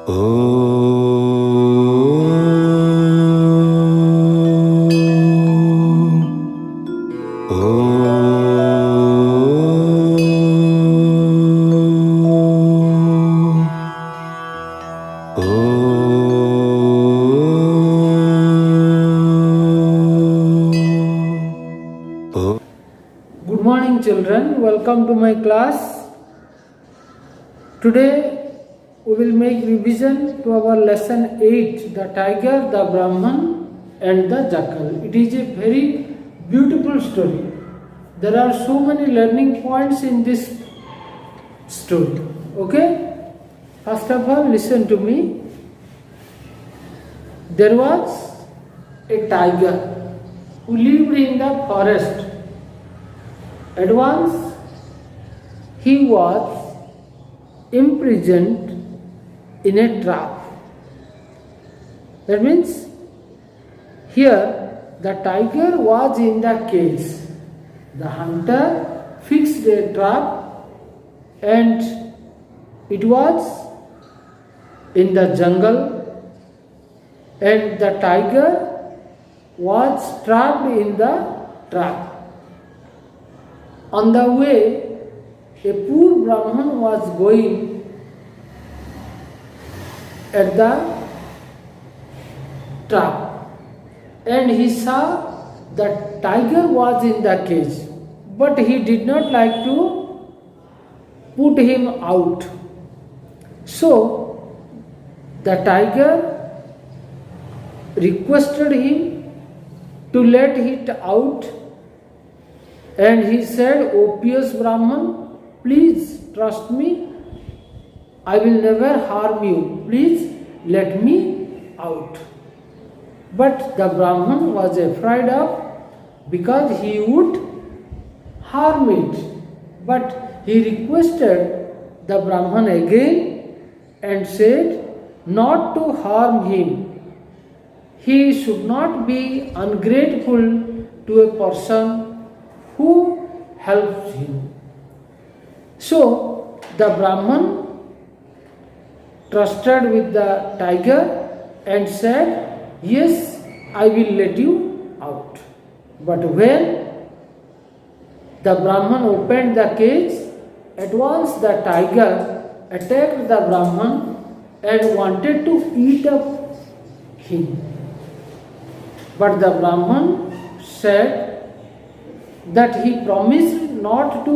Good morning, children. Welcome to my class. Today we will make revision to our lesson 8, the tiger, the Brahman and the jackal. It is a very beautiful story. There are so many learning points in this story. Okay? First of all, listen to me. There was a tiger who lived in the forest. At once, he was imprisoned in a trap. That means, here the tiger was in the cage. The hunter fixed a trap and it was in the jungle, and the tiger was trapped in the trap. On the way, a poor Brahman was going at the trap, and he saw the tiger was in the cage, but he did not like to put him out. So the tiger requested him to let it out, and he said, "O pious Brahman, please trust me, I will never harm you, please let me out." But the Brahman was afraid of, because he would harm it. But he requested the Brahman again and said not to harm him. He should not be ungrateful to a person who helps him. So the Brahman trusted with the tiger and said, "Yes, I will let you out." But when the Brahman opened the cage, at once the tiger attacked the Brahman and wanted to eat up him. But the Brahman said that he promised not to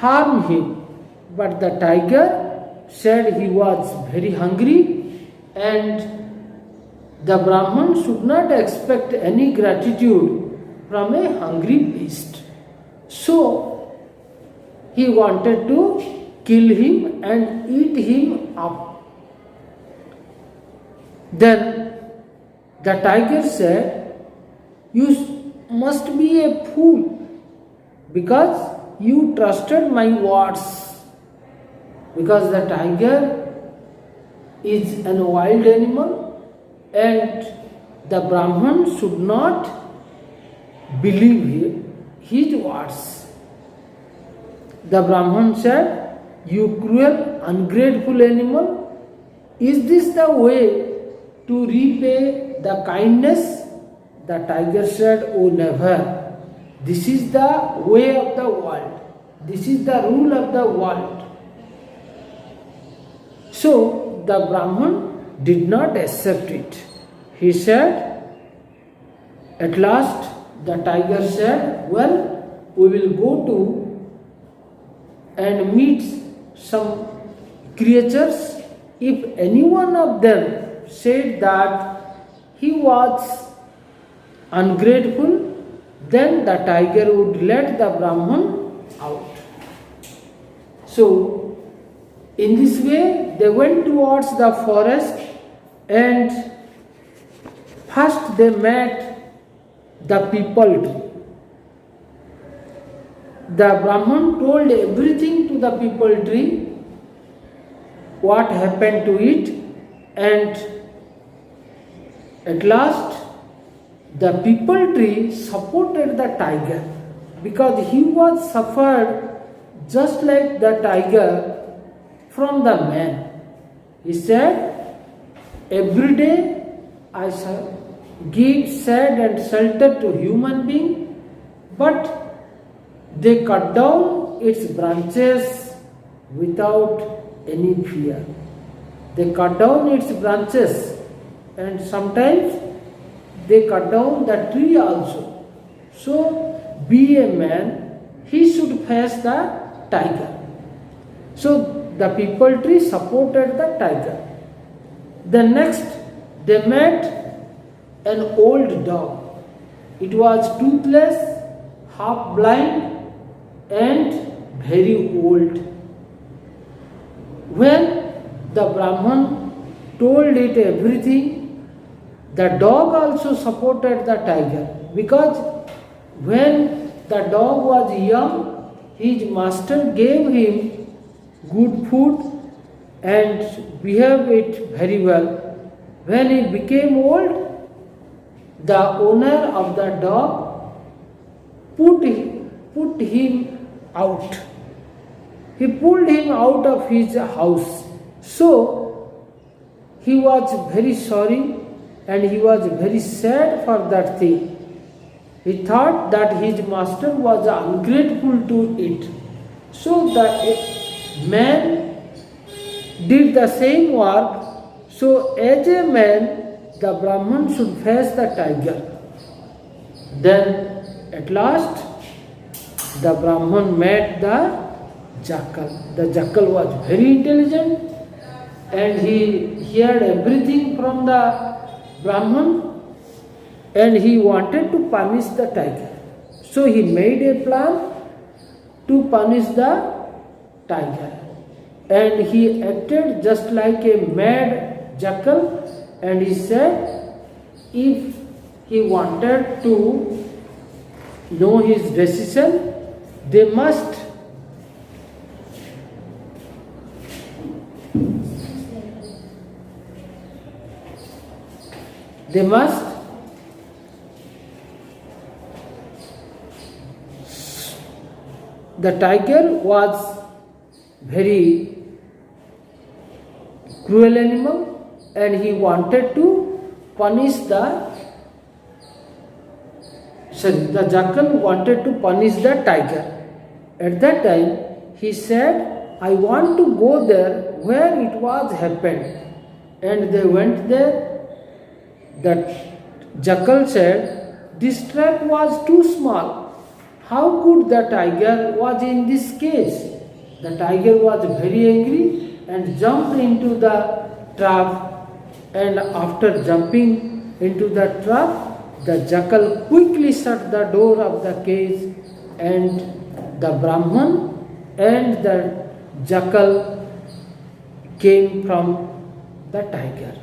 harm him. But the tiger said he was very hungry and the Brahman should not expect any gratitude from a hungry beast. So he wanted to kill him and eat him up. Then the tiger said, "You must be a fool, because you trusted my words." Because the tiger is a wild animal and the Brahman should not believe his words. The Brahman said, "You cruel, ungrateful animal, is this the way to repay the kindness?" The tiger said, "Oh, never. This is the way of the world. This is the rule of the world." So the Brahman did not accept it. He said, at last the tiger said, "Well, we will go to and meet some creatures. If any one of them said that he was ungrateful, then the tiger would let the Brahman out." So in this way they went towards the forest, and first they met the peepal tree. The Brahman told everything to the peepal tree, what happened to it, and at last the peepal tree supported the tiger, because he was suffered just like the tiger from the man. He said, every day I shall give shade and shelter to human being, but they cut down its branches without any fear. They cut down its branches, and sometimes they cut down the tree also. So, be a man, he should face the tiger. So, the people tree supported the tiger. The next, they met an old dog. It was toothless, half blind, and very old. When the Brahman told it everything, the dog also supported the tiger, because when the dog was young, his master gave him good food and behaved it very well. When he became old, the owner of the dog put him out. He pulled him out of his house. So he was very sorry and he was very sad for that thing. He thought that his master was ungrateful to it. So the man did the same work. So as a man, the Brahman should face the tiger. Then at last the Brahman met the jackal. The jackal was very intelligent and he heard everything from the Brahman, and he wanted to punish the tiger. So he made a plan to punish the tiger, and he acted just like a mad jackal, and he said if he wanted to know his decision, they must the tiger was very cruel animal and he wanted to punish the jackal wanted to punish the tiger. At that time he said, I want to go there where it was happened. And they went there. The jackal said, this trap was too small. How could the tiger was in this cage? The tiger was very angry and jumped into the trap, and after jumping into the trap, the jackal quickly shut the door of the cage, and the Brahman and the jackal came from the tiger.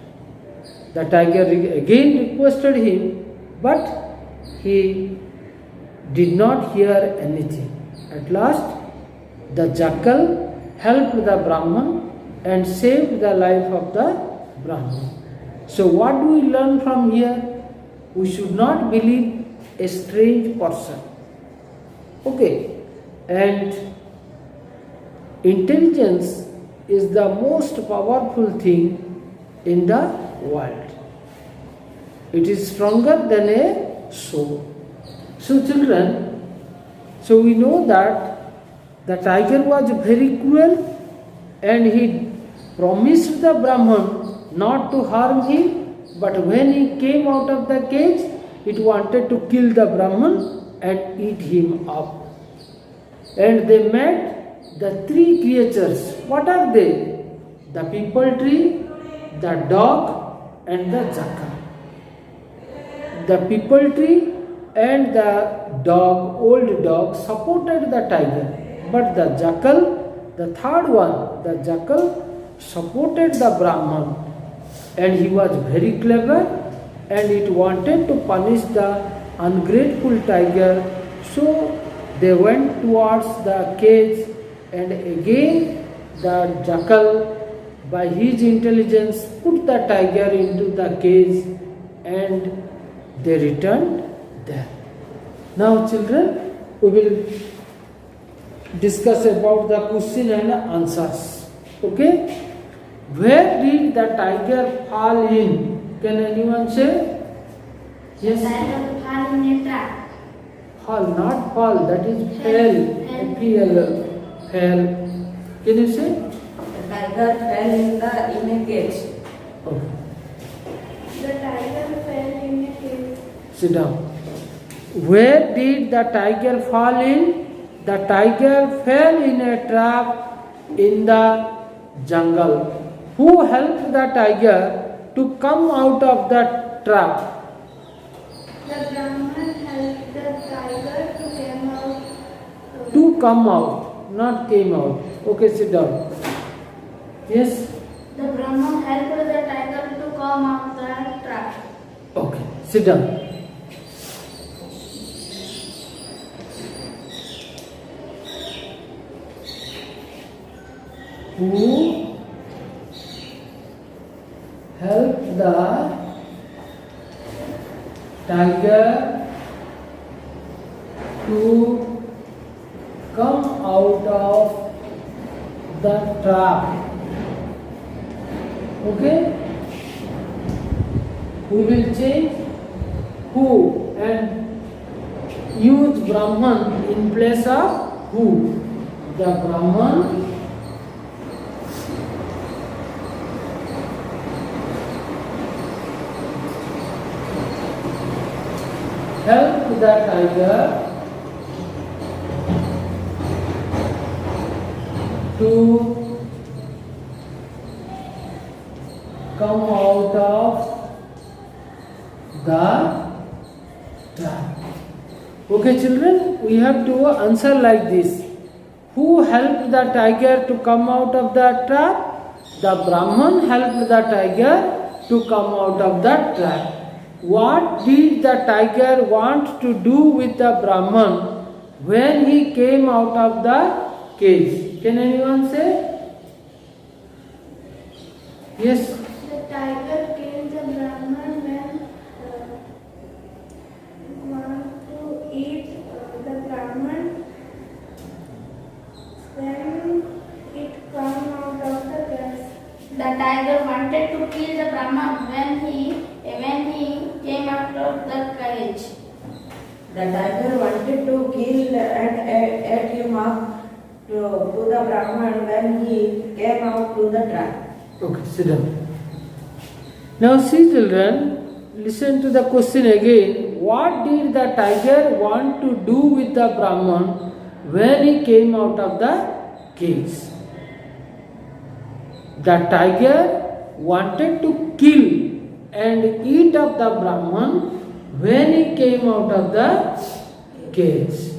The tiger again requested him, but he did not hear anything. At last, the jackal helped the Brahman and saved the life of the Brahman. So what do we learn from here? We should not believe a strange person. Okay, and intelligence is the most powerful thing in the world. It is stronger than a sword. So children, so we know that the tiger was very cruel and he promised the Brahman not to harm him, but when he came out of the cage, it wanted to kill the Brahman and eat him up. And they met the three creatures. What are they? The people tree, the dog and the jackal. The people tree and the dog, old dog, supported the tiger, but the jackal, the third one, the jackal supported the Brahman, and he was very clever and it wanted to punish the ungrateful tiger. So they went towards the cage, and again the jackal by his intelligence put the tiger into the cage and they returned there. Now children, we will discuss about the question and answers. Okay? Where did the tiger fall in? Can anyone say? Yes. The tiger fell in a trap. Fall, not fall. That is fell. F-E-L. Fell. Can you say? The tiger fell in a cage. Okay. The tiger fell in a cage. Sit down. Where did the tiger fall in? The tiger fell in a trap in the jungle. Who helped the tiger to come out of the trap? The Brahman helped the tiger to come out. To come out, not came out. Okay, sit down. Yes? The Brahman helped the tiger to come out the trap. Okay, sit down. Who helped the tiger to come out of the trap? Okay? We will change who and use Brahman in place of who. The Brahman helped the tiger to come out of the trap. Okay, children, we have to answer like this. Who helped the tiger to come out of the trap? The Brahman helped the tiger to come out of the trap. What did the tiger want to do with the Brahman when he came out of the cage? Can anyone say? Yes. The tiger killed the Brahman when want to eat the Brahman. When it come out of the cage. The tiger wanted to kill the Brahman when he came out of the cage. The tiger wanted to kill and ate him up to the Brahman when he came out to the trap. Okay, sit down. Now see children, listen to the question again. What did the tiger want to do with the Brahman when he came out of the cage? The tiger wanted to kill and eat up the Brahman when he came out of the cage.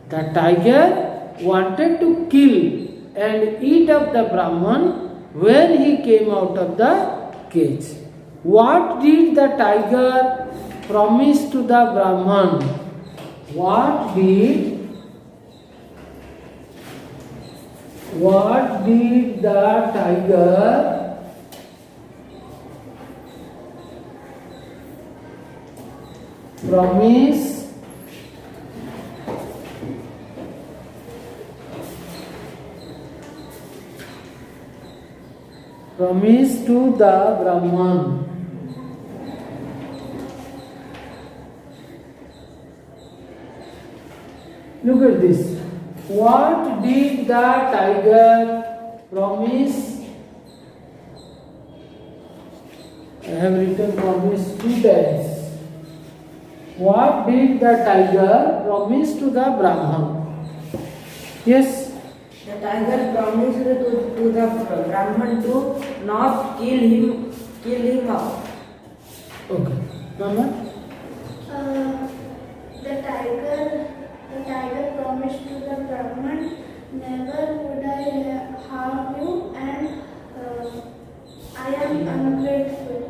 The tiger wanted to kill and eat up the Brahman when he came out of the cage. What did the tiger promise to the Brahman? What did the tiger promise to the Brahman? Look at this. What did the tiger promise? I have written promise 2 times. What did the tiger promise to the Brahman? Yes? The tiger promised to the Brahman to not kill him up. Okay. Mama? The tiger promised to the Brahman, never would I harm you, and I am ungrateful.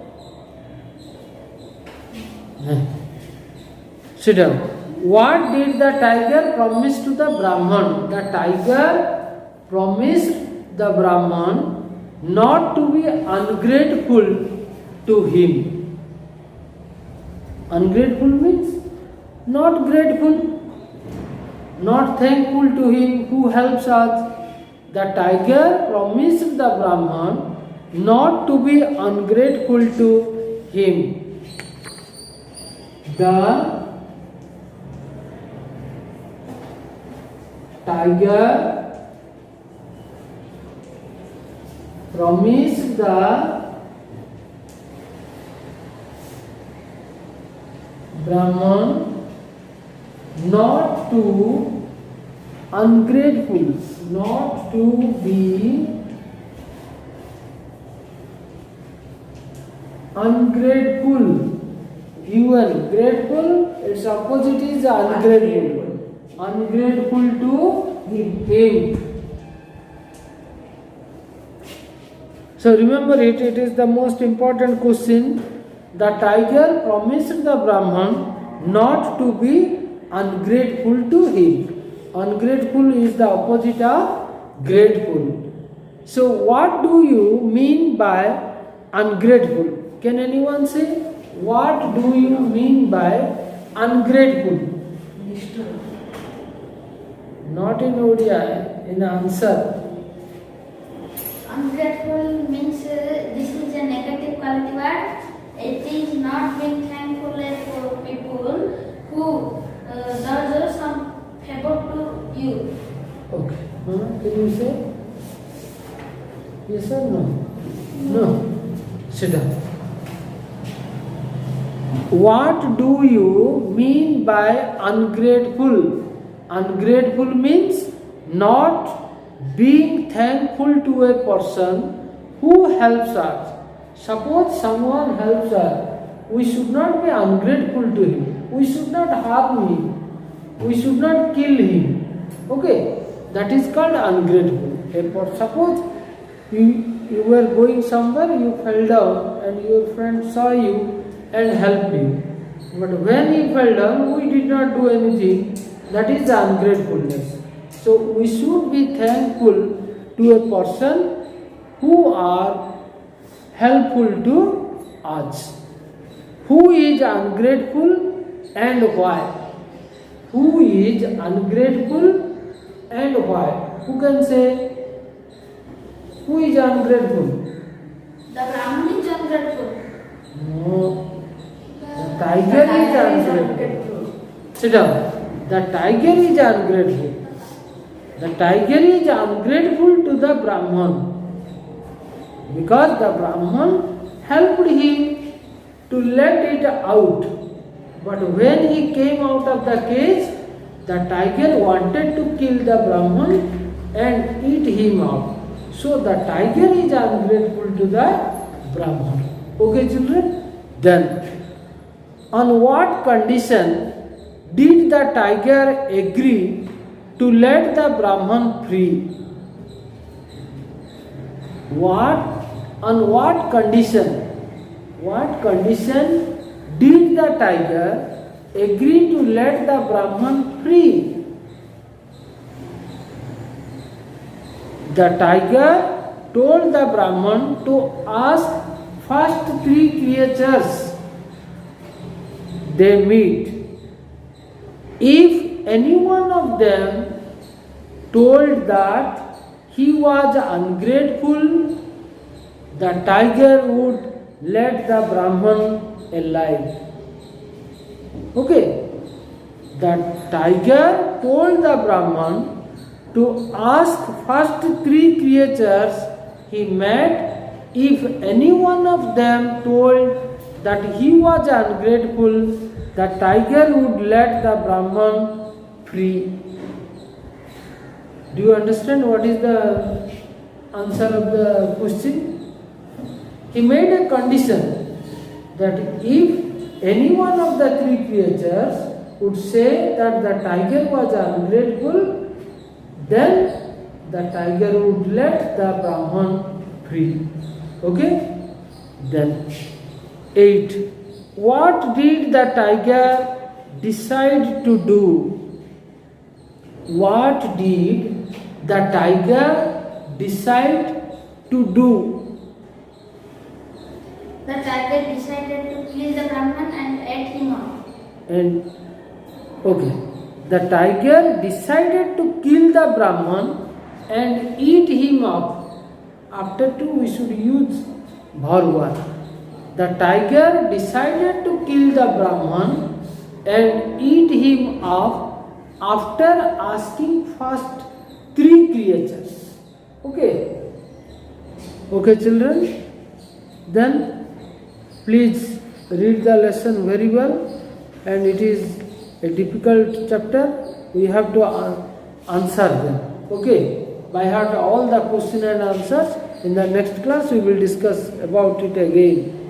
Sit down. What did the tiger promise to the Brahman? The tiger promised the Brahman not to be ungrateful to him. Ungrateful means not grateful, not thankful to him who helps us, the tiger promised the Brahman not to be ungrateful to him. The tiger promised the Brahman not to ungrateful, not to be ungrateful. Given grateful, its opposite is ungrateful. Ungrateful to him. So remember it is the most important question. The tiger promised the Brahman not to be ungrateful to him. Ungrateful is the opposite of grateful. So what do you mean by ungrateful? Can anyone say? What do you mean by ungrateful? Not in ODI, in answer. Ungrateful means this is a negative quality word. It is not being thankful for people who does some favor to you. Okay. Can you say? Yes or no? No. Sit down. What do you mean by ungrateful? Ungrateful means not being thankful to a person who helps us. Suppose someone helps us, we should not be ungrateful to him. We should not harm him. We should not kill him. Okay, that is called ungrateful. Suppose you were going somewhere, you fell down and your friend saw you and helped you. But when he fell down, we did not do anything. That is ungratefulness. So we should be thankful to a person who are helpful to us. Who is ungrateful and why? Who is ungrateful and why? Who can say? Who is ungrateful? The Brahman is ungrateful. No. The tiger is ungrateful. Sit down. The tiger is ungrateful. The tiger is ungrateful to the Brahman because the Brahman helped him to let it out. But when he came out of the cage, the tiger wanted to kill the Brahman and eat him out. So the tiger is ungrateful to the Brahman. Okay, children? Then, on what condition did the tiger agree to let the Brahman free? On what condition? What condition did the tiger agree to let the Brahman free? The tiger told the Brahman to ask first three creatures they meet. If any one of them told that he was ungrateful, the tiger would let the Brahman alive. Okay. The tiger told the Brahman to ask first three creatures he met. If any one of them told that he was ungrateful, the tiger would let the Brahman free. Do you understand what is the answer of the question? He made a condition that if any one of the three creatures would say that the tiger was ungrateful, then the tiger would let the Brahman free. Okay? Then 8. What did the tiger decide to do? What did the tiger decide to do? The tiger decided to kill the Brahman and ate him out. And okay, the tiger decided to kill the Brahman and eat him up. After 2 we should use bharwar. The tiger decided to kill the Brahman and eat him up after asking first 3 creatures. Okay. Okay, children. Then please read the lesson very well, and it is a difficult chapter. We have to answer them. Okay. By heart all the question and answers. In the next class we will discuss about it again.